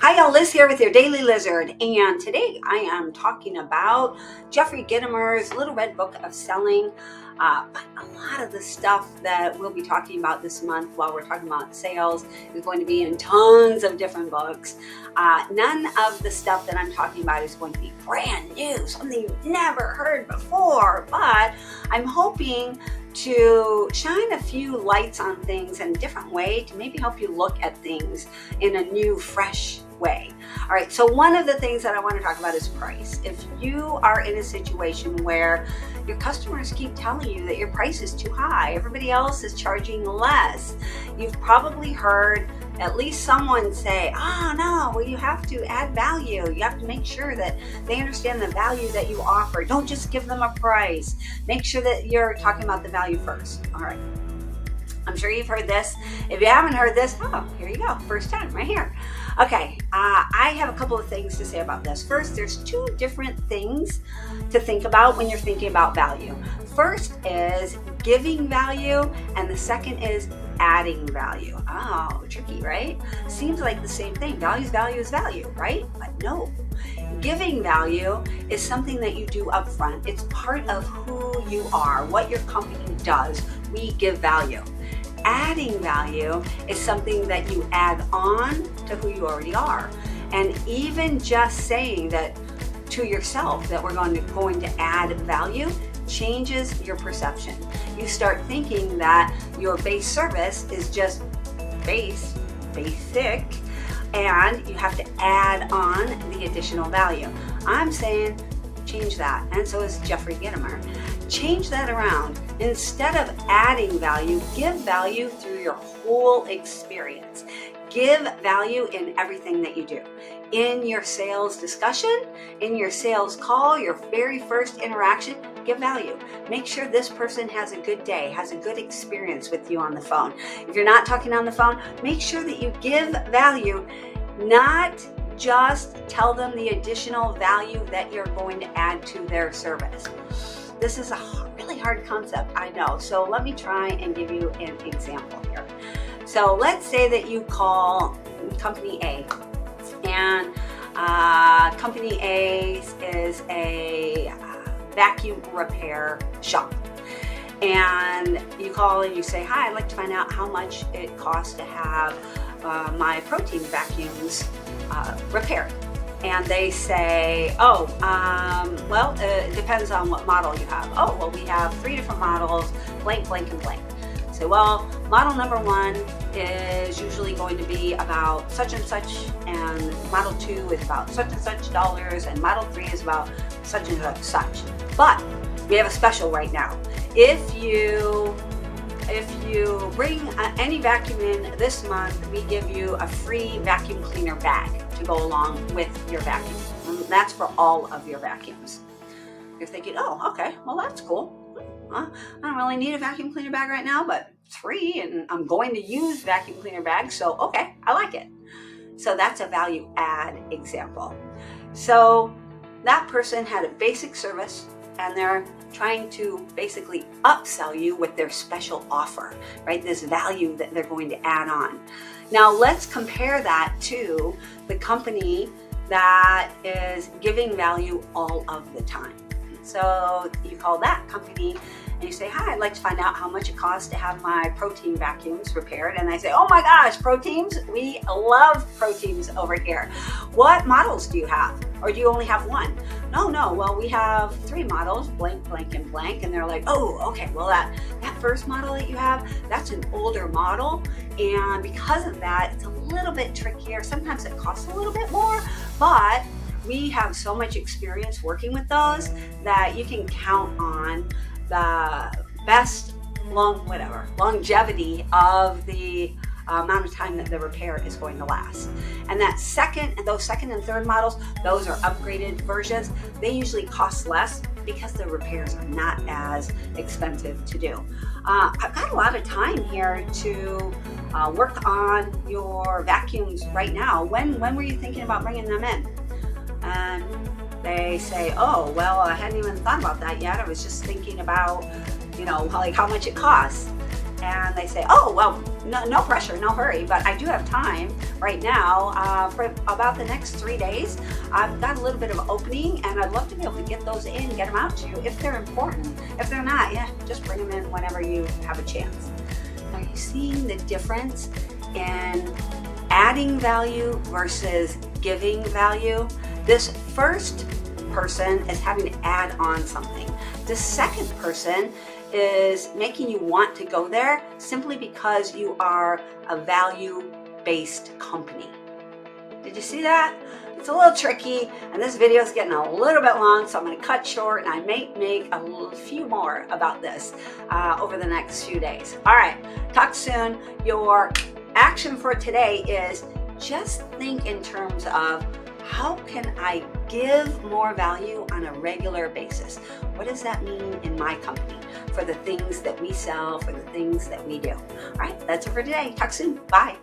Hi, y'all. Liz here with your Daily Lizard, and today I am talking about Jeffrey Gitomer's Little Red Book of Selling. But a lot of the stuff that we'll be talking about this month while we're talking about sales is going to be in tons of different books. None of the stuff that I'm talking about is going to be brand new, something you've never heard before, but I'm hoping to shine a few lights on things in a different way to maybe help you look at things in a new, fresh way. All right, so one of the things that I want to talk about is price. If you are in a situation where your customers keep telling you that your price is too high, everybody else is charging less, you've probably heard at least someone say, oh no, well, you have to add value. You have to make sure that they understand the value that you offer. Don't just give them a price. Make sure that you're talking about the value first. All right. I'm sure you've heard this. If you haven't heard this, oh, here you go. First time right here. Okay, I have a couple of things to say about this. First, there's two different things to think about when you're thinking about value. First is giving value, and the second is adding value. Oh, tricky, right? Seems like the same thing. Value is value, right? But no. Giving value is something that you do up front. It's part of who you are, what your company does. We give value. Adding value is something that you add on to who you already are. And even just saying that to yourself that we're going to add value changes your perception. You start thinking that your base service is just basic, and you have to add on the additional value. I'm saying change that, and so is Jeffrey Gitomer. Change that around. Instead of adding value, give value through your whole experience. Give value in everything that you do. In your sales discussion, in your sales call, your very first interaction, give value. Make sure this person has a good day, has a good experience with you on the phone. If you're not talking on the phone, make sure that you give value, not just tell them the additional value that you're going to add to their service. This is a really hard concept, I know. So let me try and give you an example here. So let's say that you call Company A, and Company A is a vacuum repair shop. And you call and you say, hi, I'd like to find out how much it costs to have my protein vacuums repaired. And they say, well, it depends on what model you have. Oh, well, we have 3 different models, blank, blank, and blank. So, well, model number 1 is usually going to be about such and such, and model 2 is about such and such dollars, and model 3 is about such and such. But we have a special right now. If you bring any vacuum in this month, we give you a free vacuum cleaner bag to go along with your vacuum. And that's for all of your vacuums. You're thinking, oh, okay, well, that's cool. I don't really need a vacuum cleaner bag right now, but it's free and I'm going to use vacuum cleaner bags, so okay, I like it. So that's a value add example. So that person had a basic service and they're trying to basically upsell you with their special offer, right? This value that they're going to add on. Now let's compare that to the company that is giving value all of the time. So you call that company and you say, hi, I'd like to find out how much it costs to have my protein vacuums repaired. And I say, oh my gosh, ProTeams, we love ProTeams over here. What models do you have? Or do you only have one? No, well, we have 3 models, blank, blank, and blank. And they're like, oh, okay, well, that first model that you have, that's an older model. And because of that, it's a little bit trickier. Sometimes it costs a little bit more, but we have so much experience working with those that you can count on the best longevity of the amount of time that the repair is going to last. And those second and third models, those are upgraded versions. They usually cost less because the repairs are not as expensive to do. I've got a lot of time here to work on your vacuums right now. When were you thinking about bringing them in? And they say, oh, well, I hadn't even thought about that yet. I was just thinking about, like how much it costs. and they say, oh, well, no pressure, no hurry, but I do have time right now for about the next 3 days. I've got a little bit of an opening and I'd love to be able to get those in, get them out to you if they're important. If they're not, yeah, just bring them in whenever you have a chance. Are you seeing the difference in adding value versus giving value? This first person is having to add on something. The second person is making you want to go there simply because you are a value-based company. Did you see that? It's a little tricky, and this video is getting a little bit long, so I'm going to cut short, and I may make a few more about this over the next few days. All right, talk soon. Your action for today is just think in terms of, how can I give more value on a regular basis? What does that mean in my company for the things that we sell, for the things that we do? All right, that's it for today. Talk soon. Bye.